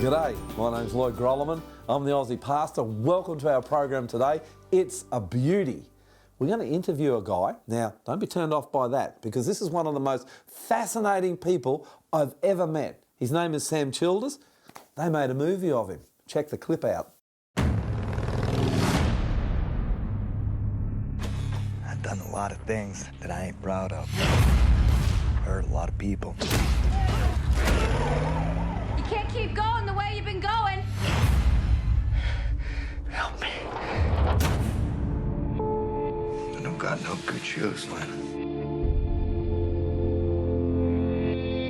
G'day, my name's Lloyd Grolleman. I'm the Aussie Pastor. Welcome to our program today. It's a beauty. We're going to interview a guy. Now, don't be turned off by that, because this is one of the most fascinating people I've ever met. His name is Sam Childers. They made a movie of him. Check the clip out. I've done a lot of things that I ain't proud of. Hurt a lot of people. You can't keep going the way you've been going. Help me. I don't got no good shoes, Lena.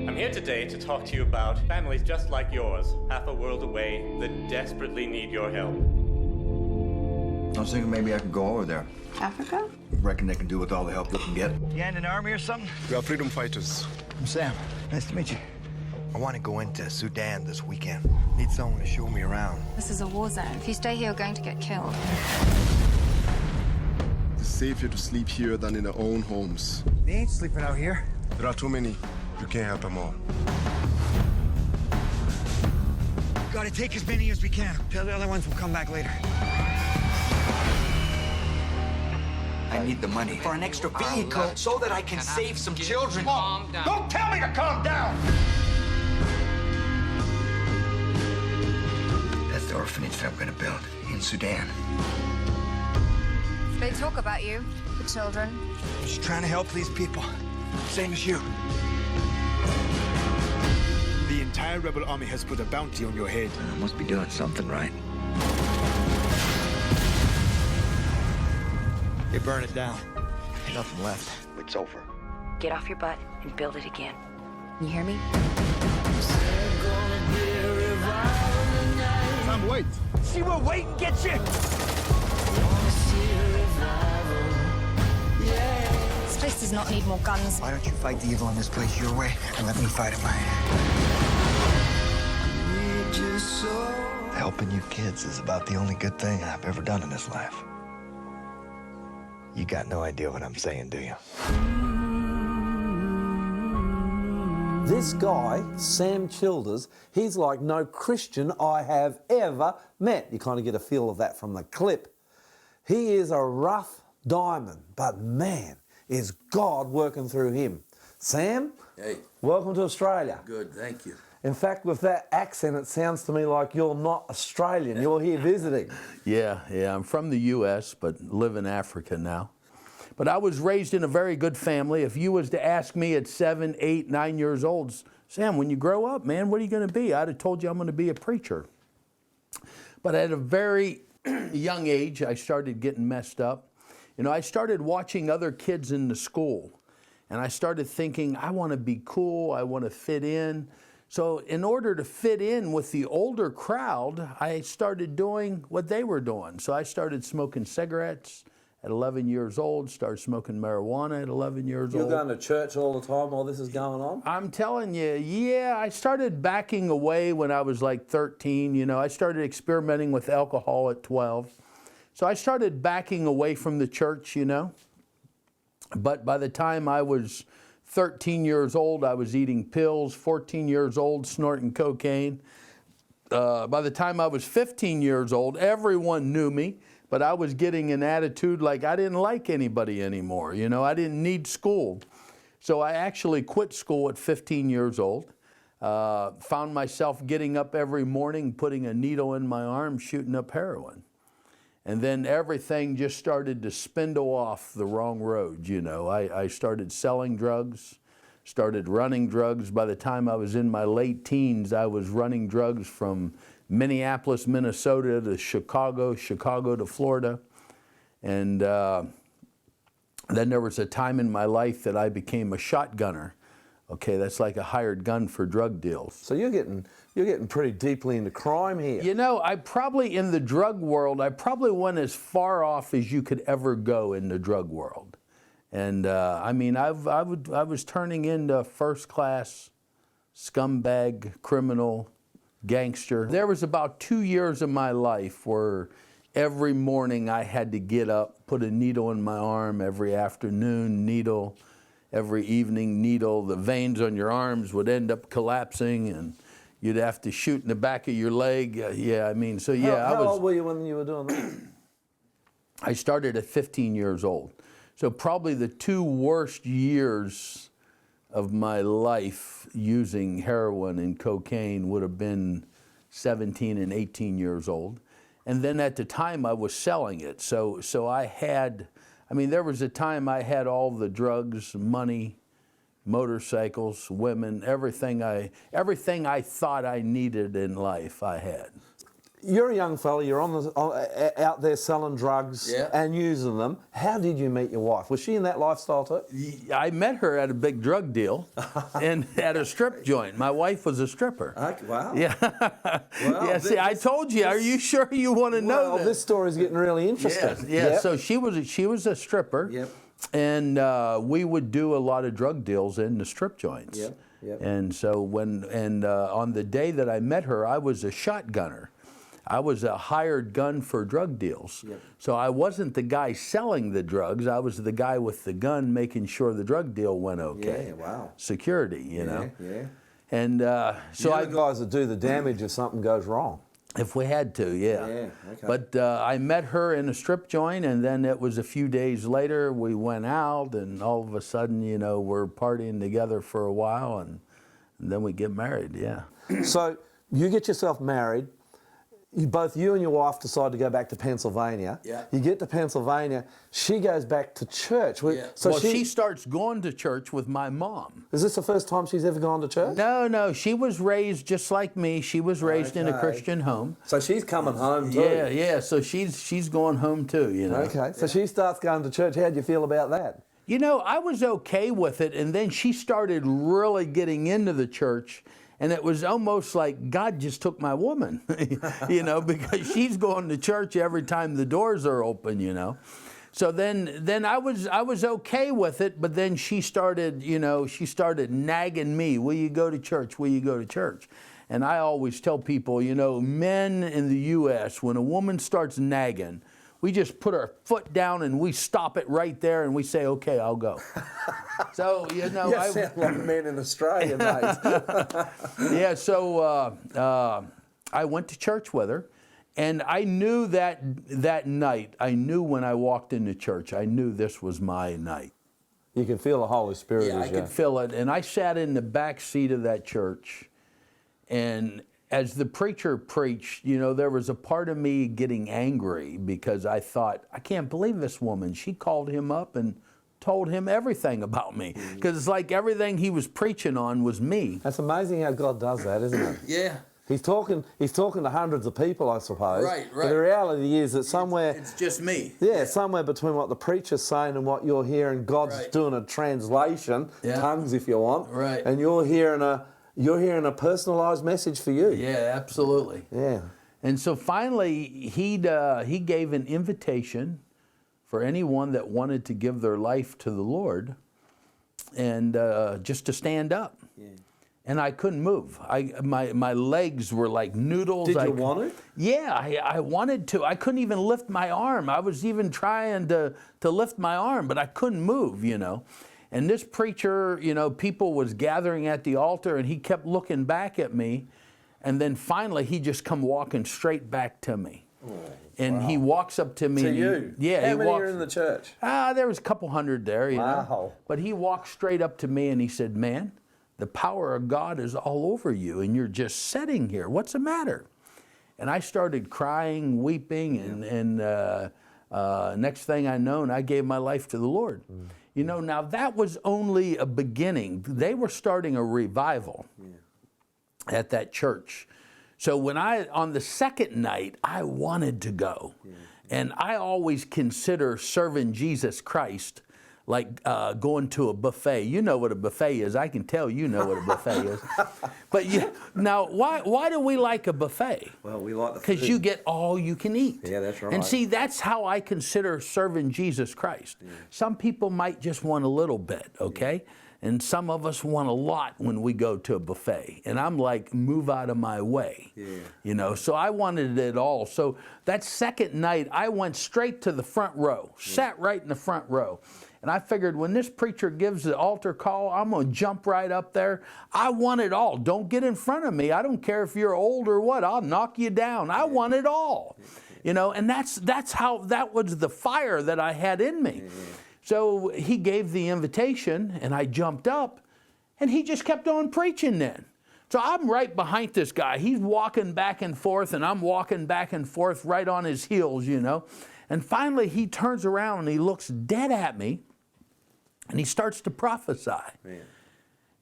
I'm here today to talk to you about families just like yours, half a world away, that desperately need your help. I was thinking maybe I could go over there. Africa? Reckon they can do with all the help they can get. You in the army or something? We are freedom fighters. I'm Sam. Nice to meet you. I want to go into Sudan this weekend. Need someone to show me around. This is a war zone. If you stay here, you're going to get killed. It's safer to sleep here than in their own homes. They ain't sleeping out here. There are too many. You can't help them all. Gotta take as many as we can. Tell the other ones we'll come back later. I need the money for an extra vehicle so that I can save some children. Calm down. Don't tell me to calm down! That's the orphanage that I'm gonna build in Sudan. They talk about you, the children. I'm just trying to help these people. Same as you. The entire rebel army has put a bounty on your head. I must be doing something right. They burn it down. Ain't nothing left. It's over. Get off your butt and build it again. You hear me? Sam, wait. She will wait and get you! This place does not need more guns. Why don't you fight the evil in this place your way and let me fight it mine? Helping you kids is about the only good thing I've ever done in this life. You got no idea what I'm saying, do you? This guy, Sam Childers, he's like no Christian I have ever met. You kind of get a feel of that from the clip. He is a rough diamond, but man, is God working through him. Sam, Hey, welcome to Australia. good, thank you. In fact, with that accent, it sounds to me like you're not Australian. You're here visiting. Yeah, I'm from the U.S., but live in Africa now. But I was raised in a very good family. If you was to ask me at 7, 8, 9 years old, Sam, when you grow up, man, what are you going to be? I'd have told you I'm going to be a preacher. But at a very young age, I started getting messed up. You know, I started watching other kids in the school, and I started thinking, I want to be cool, I want to fit in. So in order to fit in with the older crowd, I started doing what they were doing. So I started smoking cigarettes at 11 years old, started smoking marijuana at 11 years You're old. going to church all the time while this is going on? I'm telling you, yeah, I started backing away when I was like 13. You know, I started experimenting with alcohol at 12. So I started backing away from the church, you know. But by the time I was 13 years old, I was eating pills. 14 years old, snorting cocaine. By the time I was 15 years old, everyone knew me, but I was getting an attitude like I didn't like anybody anymore. You know, I didn't need school. So I actually quit school at 15 years old. Found myself getting up every morning, putting a needle in my arm, shooting up heroin. And then everything just started to spindle off the wrong road, you know. I started selling drugs, started running drugs. By the time I was in my late teens, I was running drugs from Minneapolis, Minnesota to Chicago, Chicago to Florida. And then there was a time in my life that I became a shotgunner. Okay, that's like a hired gun for drug deals. So you're getting pretty deeply into crime here. You know, I probably, in the drug world, I probably went as far off as you could ever go in the drug world. And I mean, I was turning into first-class scumbag, criminal, gangster. There was about 2 years of my life where every morning I had to get up, put a needle in my arm, every afternoon, needle. Every evening, needle. The veins on your arms would end up collapsing, and you'd have to shoot in the back of your leg. Yeah, I mean, so yeah. How old were you when you were doing that? I started at 15 years old. So probably the 2 worst years of my life using heroin and cocaine would have been 17 and 18 years old. And then at the time I was selling it. So I had, I mean, there was a time I had all the drugs, money, motorcycles, women, everything I thought I needed in life, I had. You're a young fella, you're out there selling drugs and using them. How did you meet your wife? Was she in that lifestyle too? I met her at a big drug deal and at a strip joint. My wife was a stripper. Okay, wow. Yeah. Wow, yeah, see, I told you. Are you sure you want to know Well, this story's getting really interesting. Yeah, Yep. so she was a stripper. Yep. And we would do a lot of drug deals in the strip joints. Yep, yep. And so on the day that I met her, I was a shotgunner. I was a hired gun for drug deals. Yep. So I wasn't the guy selling the drugs. I was the guy with the gun making sure the drug deal went okay. Yeah, wow. Security, you know. Yeah. And so You're the guys that do the damage if something goes wrong. If we had to, yeah. Yeah, okay. But I met her in a strip joint, and then it was a few days later we went out, and all of a sudden, you know, we're partying together for a while, and then we get married, yeah. So you get yourself married. Both you and your wife decide to go back to Pennsylvania. Yeah. You get to Pennsylvania. She goes back to church. So well, she starts going to church with my mom. Is this the first time she's ever gone to church? No, she was raised just like me. She was raised in a Christian home. So she's coming home too. Yeah. So she's going home too, you know. Okay. So she starts going to church. How do you feel about that? You know, I was okay with it, and then she started really getting into the church. And it was almost like God just took my woman, you know, because she's going to church every time the doors are open, you know. So then I was okay with it, but then she started nagging me, will you go to church, will you go to church? And I always tell people, you know, men in the U.S., when a woman starts nagging, we just put our foot down and we stop it right there and we say, okay, I'll go. So, you know. You sound like men in Australia, mate. Yeah, so I went to church with her, and I knew that night, I knew when I walked into church, I knew this was my night. You can feel the Holy Spirit. Yeah, I could feel it. And I sat in the back seat of that church, and as the preacher preached, you know, there was a part of me getting angry because I thought, I can't believe this woman. She called him up and told him everything about me. Because it's like everything he was preaching on was me. That's amazing how God does that, isn't it? Yeah. He's talking to hundreds of people, I suppose. Right. But the reality is that somewhere... It's just me. Yeah, somewhere between what the preacher's saying and what you're hearing, God's doing a translation, tongues if you want. Right. And you're hearing a personalised message for you. Yeah, absolutely. Yeah. And so finally, he gave an invitation for anyone that wanted to give their life to the Lord, and just to stand up. Yeah. And I couldn't move. My legs were like noodles. Did you want to? Yeah, I wanted to. I couldn't even lift my arm. I was even trying to lift my arm, but I couldn't move, you know. And this preacher, you know, people was gathering at the altar, and he kept looking back at me, and then finally he just come walking straight back to me. Oh, and he walks up to me. To you? Yeah. How many are in the church? There was a couple hundred there, you know. Wow. But he walked straight up to me and he said, man, the power of God is all over you, and you're just sitting here. What's the matter? And I started crying, weeping, and next thing I know, I gave my life to the Lord. You know, now that was only a beginning. They were starting a revival at that church. So on the second night, I wanted to go. And I always consider serving Jesus Christ like going to a buffet. You know what a buffet is. I can tell you know what a buffet is. But now, why do we like a buffet? Well, we like the food. Because you get all you can eat. Yeah, that's right. And see, that's how I consider serving Jesus Christ. Yeah. Some people might just want a little bit, okay? Yeah. And some of us want a lot when we go to a buffet. And I'm like, move out of my way. Yeah. You know, so I wanted it all. So that second night, I went straight to the front row, sat right in the front row. And I figured when this preacher gives the altar call, I'm going to jump right up there. I want it all. Don't get in front of me. I don't care if you're old or what. I'll knock you down. I want it all. You know, and that was the fire that I had in me. So he gave the invitation, and I jumped up, and he just kept on preaching then. So I'm right behind this guy. He's walking back and forth, and I'm walking back and forth right on his heels, you know. And finally, he turns around, and he looks dead at me, and he starts to prophesy. Man.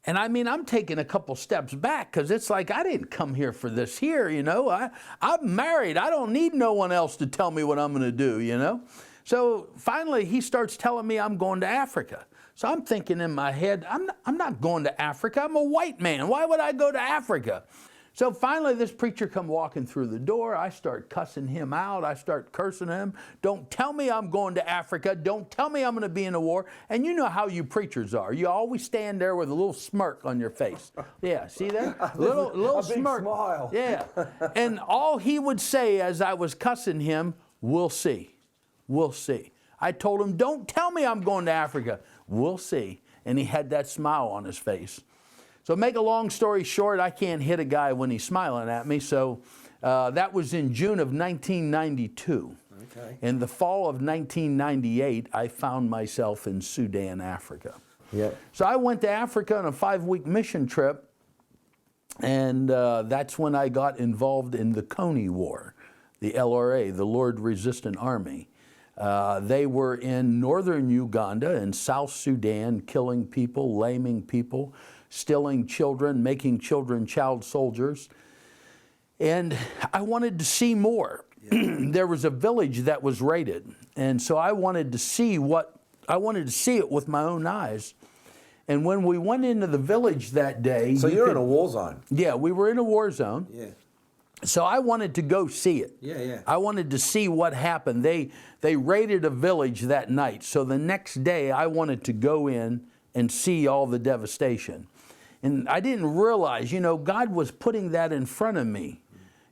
And I mean, I'm taking a couple steps back because it's like, I didn't come here for this here, you know. I'm married. I don't need no one else to tell me what I'm going to do, you know. So finally, he starts telling me I'm going to Africa. So I'm thinking in my head, I'm not going to Africa. I'm a white man. Why would I go to Africa? So finally, this preacher come walking through the door. I start cussing him out. I start cursing him. Don't tell me I'm going to Africa. Don't tell me I'm going to be in a war. And you know how you preachers are. You always stand there with a little smirk on your face. Yeah, see that? A little smirk. Big smile. Yeah. And all he would say as I was cussing him, we'll see. We'll see. I told him, don't tell me I'm going to Africa. We'll see. And he had that smile on his face. So make a long story short, I can't hit a guy when he's smiling at me. So that was in June of 1992. Okay. In the fall of 1998, I found myself in Sudan, Africa. Yeah. So I went to Africa on a 5-week mission trip, and that's when I got involved in the Coney War, the LRA, the Lord Resistant Army. They were in northern Uganda and South Sudan, killing people, laming people, stealing children, making children child soldiers. And I wanted to see more. Yeah. There was a village that was raided. And so I wanted to see it with my own eyes. And when we went into the village that day... So you're in a war zone? Yeah, we were in a war zone. Yeah. So I wanted to go see it. Yeah. I wanted to see what happened. They raided a village that night. So the next day I wanted to go in and see all the devastation. And I didn't realize, you know, God was putting that in front of me.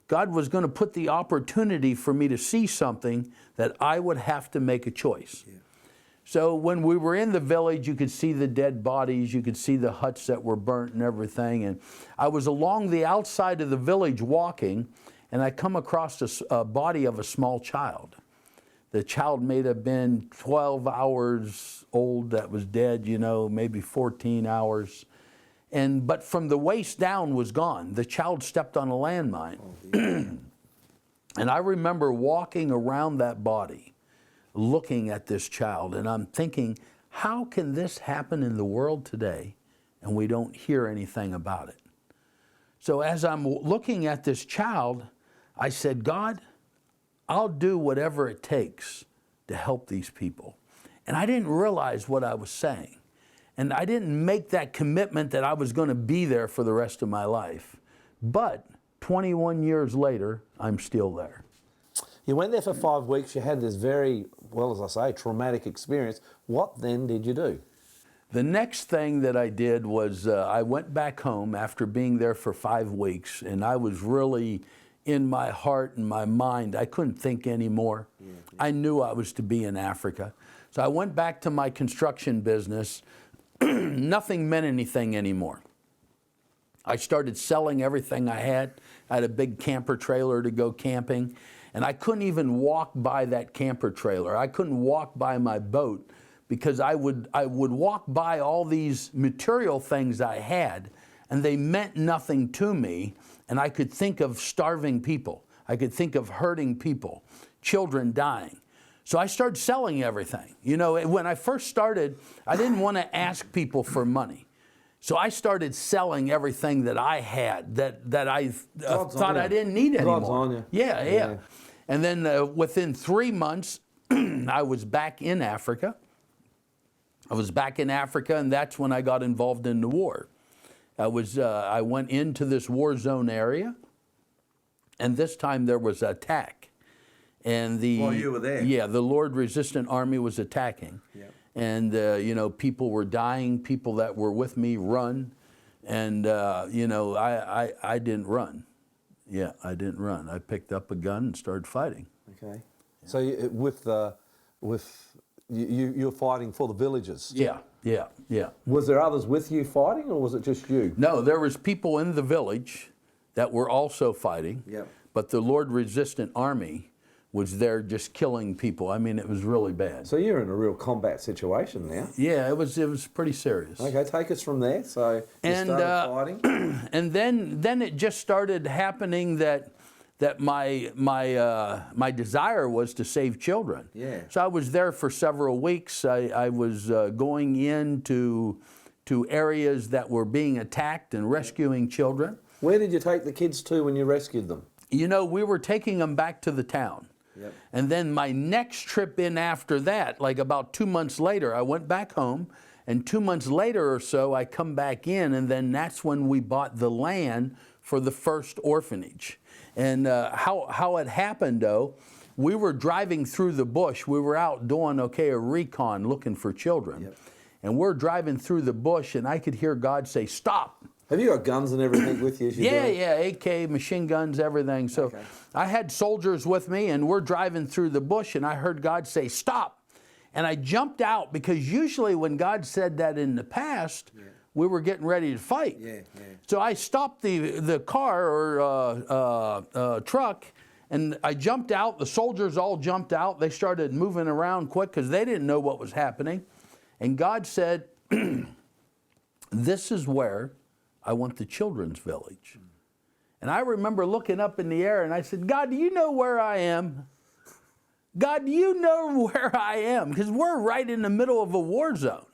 God was going to put the opportunity for me to see something that I would have to make a choice. Yeah. So when we were in the village, you could see the dead bodies, you could see the huts that were burnt and everything. And I was along the outside of the village walking, and I come across a body of a small child. The child may have been 12 hours old that was dead, you know, maybe 14 hours. But from the waist down was gone. The child stepped on a landmine. Oh, and I remember walking around that body, looking at this child, and I'm thinking, how can this happen in the world today and we don't hear anything about it? So as I'm looking at this child, I said, God, I'll do whatever it takes to help these people. And I didn't realize what I was saying. And I didn't make that commitment that I was going to be there for the rest of my life. But 21 years later, I'm still there. You went there for 5 weeks. You had this very, well, as I say, traumatic experience. What then did you do? The next thing that I did was I went back home after being there for 5 weeks, and I was really in my heart and my mind. I couldn't think anymore. Yeah. I knew I was to be in Africa. So I went back to my construction business. Nothing meant anything anymore. I started selling everything I had. I had a big camper trailer to go camping, and I couldn't even walk by that camper trailer. I couldn't walk by my boat because I would walk by all these material things I had, and they meant nothing to me, and I could think of starving people. I could think of hurting people, children dying. So I started selling everything. You know, when I first started, I didn't want to ask people for money. So I started selling everything that I had that I thought I didn't need anymore. God's on you. Yeah. And then within 3 months, I was back in Africa. And that's when I got involved in the war. I went into this war zone area, and this time there was an attack. And while you were there? Yeah, the Lord Resistant Army was attacking. Yeah. And, you know, people were dying, people that were with me run. And, you know, I didn't run. Yeah, I didn't run. I picked up a gun and started fighting. Okay. Yeah. So with you're fighting for the villages. Yeah. Was there others with you fighting, or was it just you? No, there was people in the village that were also fighting. Yep. But the Lord Resistant Army was there just killing people. I mean, it was really bad. So you're in a real combat situation now. Yeah, it was pretty serious. Okay, take us from there. So you started fighting. And then it just started happening that my desire was to save children. Yeah. So I was there for several weeks. I was going into areas that were being attacked and rescuing children. Where did you take the kids to when you rescued them? You know, we were taking them back to the town. Yep. And then my next trip in after that, like about 2 months later, I went back home. And 2 months later or so, I come back in, and then that's when we bought the land for the first orphanage. And how it happened, though, we were driving through the bush. We were out doing, a recon looking for children. Yep. And we're driving through the bush, and I could hear God say, "Stop." Have you got guns and everything with you as you do it? Yeah, AK, machine guns, everything. So Okay. I had soldiers with me, and we're driving through the bush, and I heard God say, "Stop." And I jumped out, because usually when God said that in the past, we were getting ready to fight. Yeah. So I stopped the car or truck, and I jumped out. The soldiers all jumped out. They started moving around quick because they didn't know what was happening. And God said, "This is where I want the children's village." And I remember looking up in the air, and I said, "God, do you know where I am? God, do you know where I am?" Because we're right in the middle of a war zone.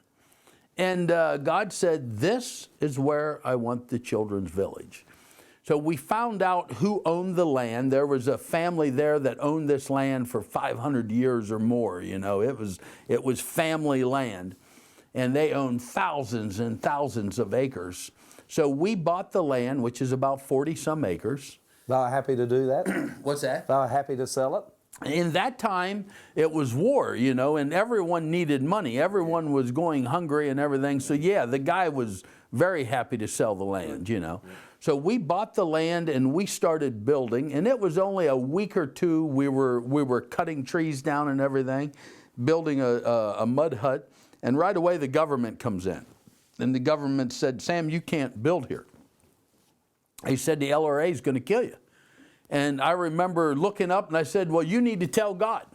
And God said, "This is where I want the children's village." So we found out who owned the land. There was a family there that owned this land for 500 years or more. It was family land. And they owned thousands and thousands of acres. So we bought the land, which is about 40-some acres. They were happy to do that? What's that? They were happy to sell it? In that time, it was war, and everyone needed money. Everyone was going hungry and everything. So yeah, the guy was very happy to sell the land, So we bought the land and we started building, and it was only a week or two. We were cutting trees down and everything, building a mud hut, and right away the government comes in. And the government said, "Sam, you can't build here." He said, "The LRA is going to kill you." And I remember looking up and I said, "Well, you need to tell God.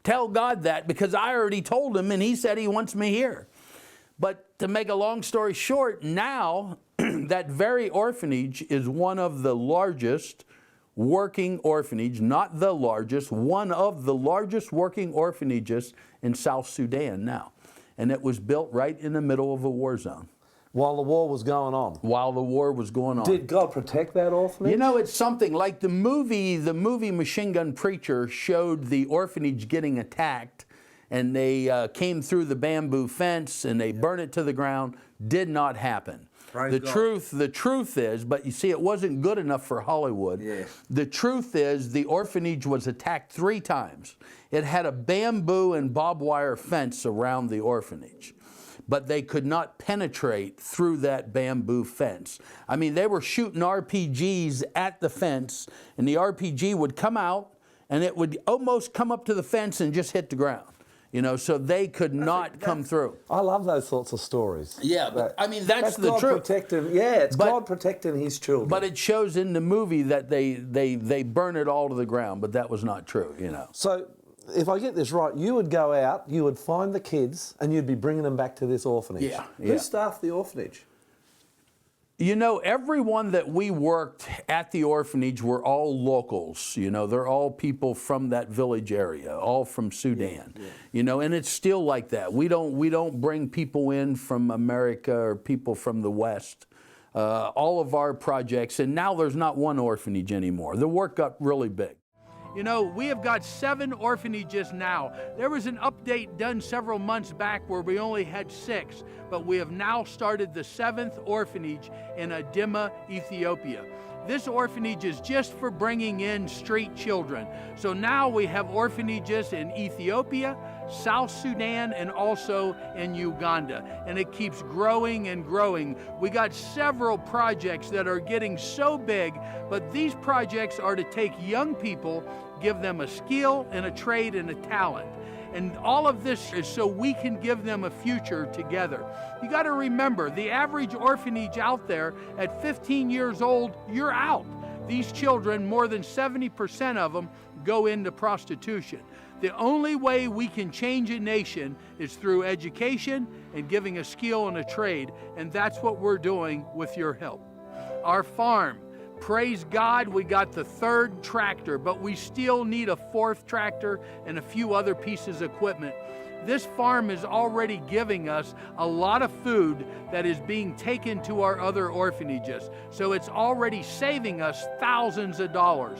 Tell God that, because I already told him and he said he wants me here." But to make a long story short, now that very orphanage is one of the largest working orphanage, not the largest, one of the largest working orphanages in South Sudan now. And it was built right in the middle of a war zone. While the war was going on? While the war was going on. Did God protect that orphanage? It's something like the movie Machine Gun Preacher showed the orphanage getting attacked, and they came through the bamboo fence and they burned it to the ground. Did not happen. The truth is, but you see, it wasn't good enough for Hollywood. Yeah. The truth is, the orphanage was attacked 3 times. It had a bamboo and barbed wire fence around the orphanage, but they could not penetrate through that bamboo fence. I mean, they were shooting RPGs at the fence, and the RPG would come out, and it would almost come up to the fence and just hit the ground. So they could not come through. I love those sorts of stories. Yeah, but I mean, that's the God truth. Protecting, it's God protecting his children. But it shows in the movie that they burn it all to the ground, but that was not true, So, if I get this right, you would go out, you would find the kids, and you'd be bringing them back to this orphanage. Yeah. Who staffed the orphanage? Everyone that we worked at the orphanage were all locals. They're all people from that village area, all from Sudan. And it's still like that. We don't bring people in from America or people from the West. All of our projects, and now there's not one orphanage anymore. The work got really big. We have got 7 orphanages now. There was an update done several months back where we only had 6, but we have now started the 7th orphanage in Adima, Ethiopia. This orphanage is just for bringing in street children. So now we have orphanages in Ethiopia, South Sudan, and also in Uganda. And it keeps growing and growing. We got several projects that are getting so big, but these projects are to take young people, give them a skill and a trade and a talent. And all of this is so we can give them a future together. You got to remember, the average orphanage out there at 15 years old, you're out. These children, more than 70% of them, go into prostitution. The only way we can change a nation is through education and giving a skill and a trade, and that's what we're doing with your help. Our farm, praise God, we got the 3rd tractor, but we still need a 4th tractor and a few other pieces of equipment. This farm is already giving us a lot of food that is being taken to our other orphanages, so it's already saving us thousands of dollars.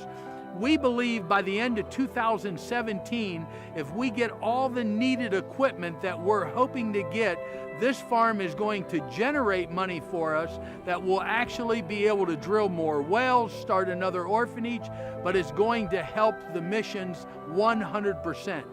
We believe by the end of 2017, if we get all the needed equipment that we're hoping to get, this farm is going to generate money for us that will actually be able to drill more wells, start another orphanage, but it's going to help the missions 100%.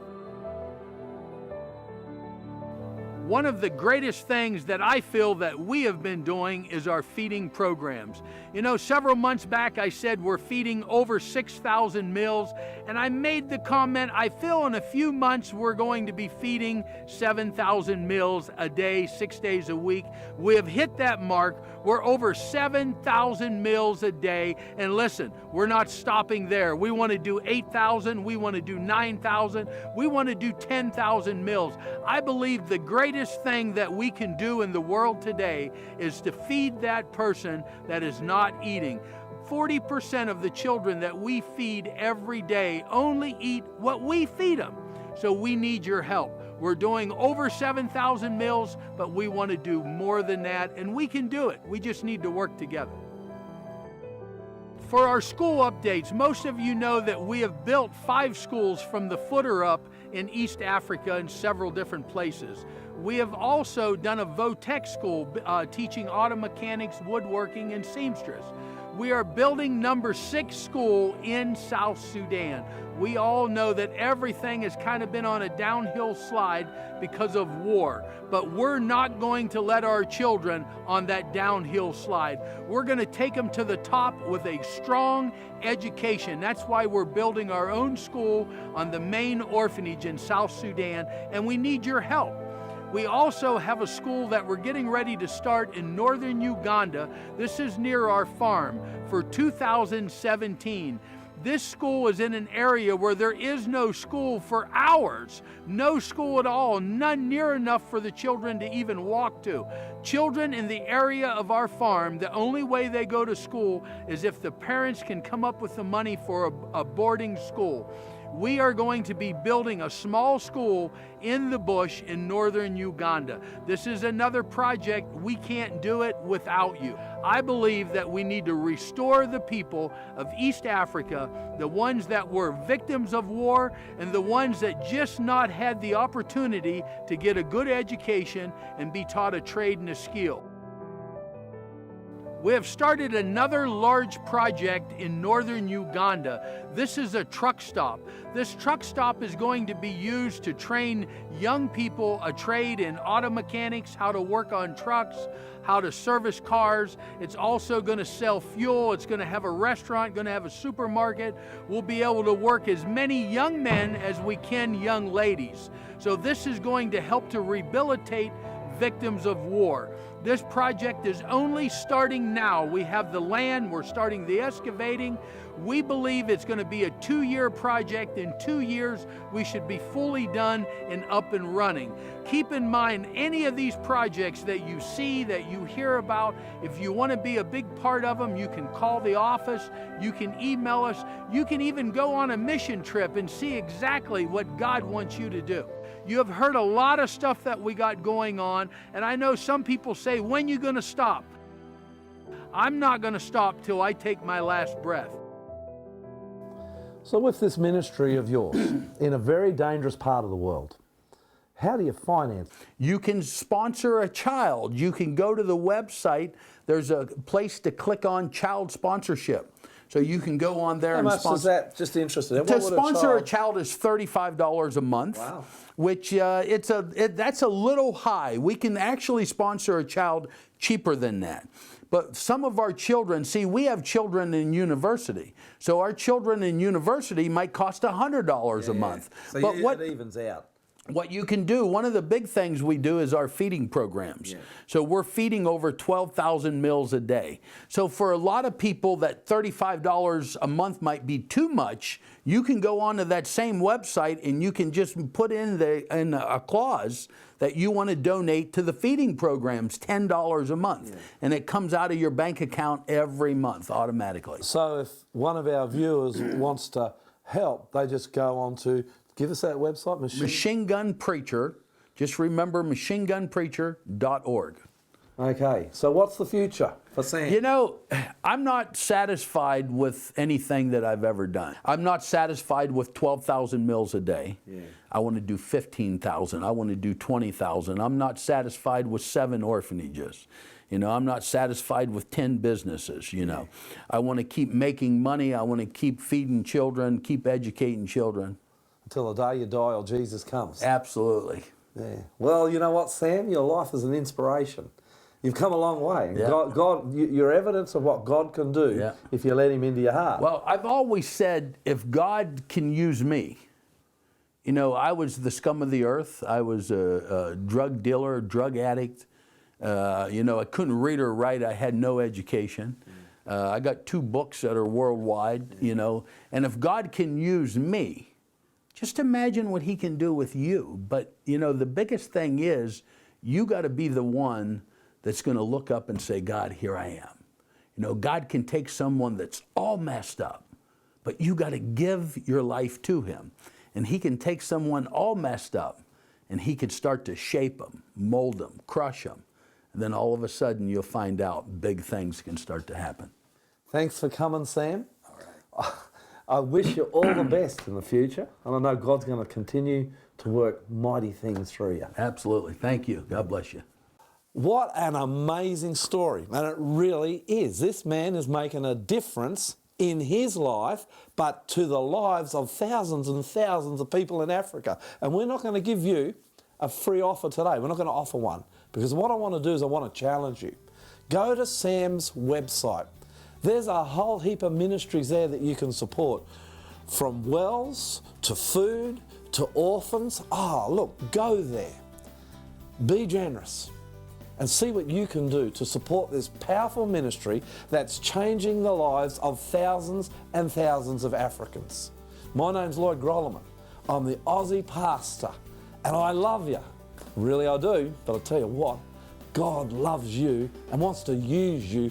One of the greatest things that I feel that we have been doing is our feeding programs. You know, several months back I said we're feeding over 6,000 meals, and I made the comment, I feel in a few months we're going to be feeding 7,000 meals a day, 6 days a week. We have hit that mark. We're over 7,000 meals a day, and listen, we're not stopping there. We want to do 8,000, we want to do 9,000, we want to do 10,000 meals. I believe the greatest thing that we can do in the world today is to feed that person that is not eating. 40% of the children that we feed every day only eat what we feed them. So we need your help. We're doing over 7,000 meals, but we want to do more than that, and we can do it. We just need to work together. For our school updates, most of you know that we have built 5 schools from the footer up in East Africa in several different places. We have also done a VOTEC school teaching auto mechanics, woodworking, and seamstress. We are building number 6 school in South Sudan. We all know that everything has kind of been on a downhill slide because of war, but we're not going to let our children on that downhill slide. We're going to take them to the top with a strong education. That's why we're building our own school on the main orphanage in South Sudan, and we need your help. We also have a school that we're getting ready to start in northern Uganda. This is near our farm for 2017. This school is in an area where there is no school for hours. No school at all, none near enough for the children to even walk to. Children in the area of our farm, the only way they go to school is if the parents can come up with the money for a boarding school. We are going to be building a small school in the bush in northern Uganda. This is another project. We can't do it without you. I believe that we need to restore the people of East Africa, the ones that were victims of war and the ones that just not had the opportunity to get a good education and be taught a trade and a skill. We have started another large project in northern Uganda. This is a truck stop. This truck stop is going to be used to train young people a trade in auto mechanics, how to work on trucks, how to service cars. It's also going to sell fuel. It's going to have a restaurant, going to have a supermarket. We'll be able to work as many young men as we can young ladies. So this is going to help to rehabilitate victims of war. This project is only starting now. We have the land, we're starting the excavating. We believe it's going to be a 2-year project. In 2 years, we should be fully done and up and running. Keep in mind, any of these projects that you see, that you hear about, if you want to be a big part of them, you can call the office, you can email us, you can even go on a mission trip and see exactly what God wants you to do. You have heard a lot of stuff that we got going on, and I know some people say, when are you going to stop? I'm not going to stop till I take my last breath. So with this ministry of yours, in a very dangerous part of the world, how do you finance? You can sponsor a child. You can go to the website. There's a place to click on child sponsorship. So you can go on there and sponsor. How much is that? Just interested. To sponsor a child is $35 a month. Wow. Which that's a little high. We can actually sponsor a child cheaper than that. But some of our children, see, we have children in university. So our children in university might cost $100 a month. So but it evens out. what you can do, one of the big things we do is our feeding programs. So we're feeding over 12,000 meals a day. So for a lot of people, that $35 a month might be too much. You can go onto that same website and you can just put in a clause that you want to donate to the feeding programs, $10 a month. And it comes out of your bank account every month automatically. So if one of our viewers wants to help, they just go on to, give us that website, Machine Gun Preacher. Just remember machinegunpreacher.org. Okay, so what's the future for Sam? You know, I'm not satisfied with anything that I've ever done. I'm not satisfied with 12,000 meals a day. I want to do 15,000. I want to do 20,000. I'm not satisfied with 7 orphanages. You know, I'm not satisfied with 10 businesses, you know. I want to keep making money. I want to keep feeding children, keep educating children. Until the day you die or Jesus comes. Absolutely. Yeah. Well, you know what, Sam? Your life is an inspiration. You've come a long way. Yeah. You're evidence of what God can do if you let Him into your heart. Well, I've always said, if God can use me, you know, I was the scum of the earth. I was a drug dealer, drug addict. You know, I couldn't read or write. I had no education. I got 2 books that are worldwide, you know. And if God can use me, just imagine what He can do with you. But, you know, the biggest thing is you got to be the one that's going to look up and say, God, here I am. You know, God can take someone that's all messed up, but you got to give your life to Him. And He can take someone all messed up, and He can start to shape them, mold them, crush them. And then all of a sudden you'll find out big things can start to happen. Thanks for coming, Sam. All right. I wish you all the best in the future, and I know God's going to continue to work mighty things through you. Absolutely. Thank you. God bless you. What an amazing story, and it really is. This man is making a difference in his life, but to the lives of thousands and thousands of people in Africa. And we're not going to give you a free offer today. We're not going to offer one, because what I want to do is I want to challenge you. Go to Sam's website. There's a whole heap of ministries there that you can support, from wells to food to orphans. Look, go there. Be generous and see what you can do to support this powerful ministry that's changing the lives of thousands and thousands of Africans. My name's Lloyd Grolleman. I'm the Aussie pastor, and I love you. Really, I do. But I'll tell you what, God loves you and wants to use you.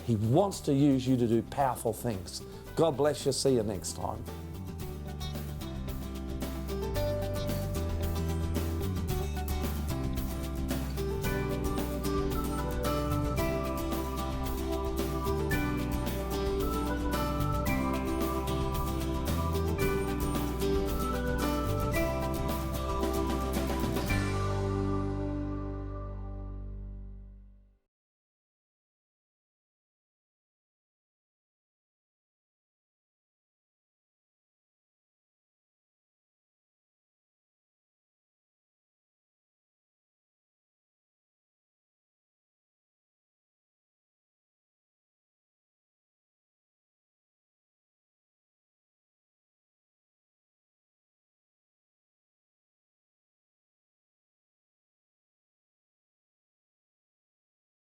He wants to use you to do powerful things. God bless you. See you next time.